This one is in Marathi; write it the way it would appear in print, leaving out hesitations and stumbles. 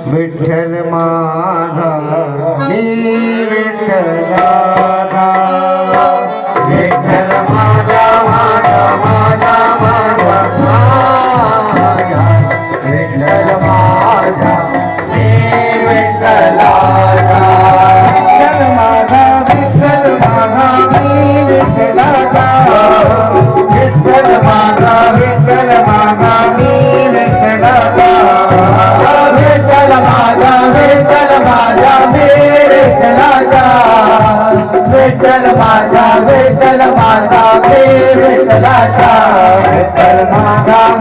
विठ्ठल माझा विठ्ठला विठ्ठल माझा माझा माझा माझा माझा विठ्ठल माझा विठ्ठला विठ्ठल माझा विठ्ठल माझा विठ्ठला विठ्ठल माझा विठ्ठल माझा विठ्ठला विठ्ठल माझा विठ्ठल माझा विठ्ठला विठ्ठल माझा विठ्ठल माझा विठ्ठला विठ्ठल माझा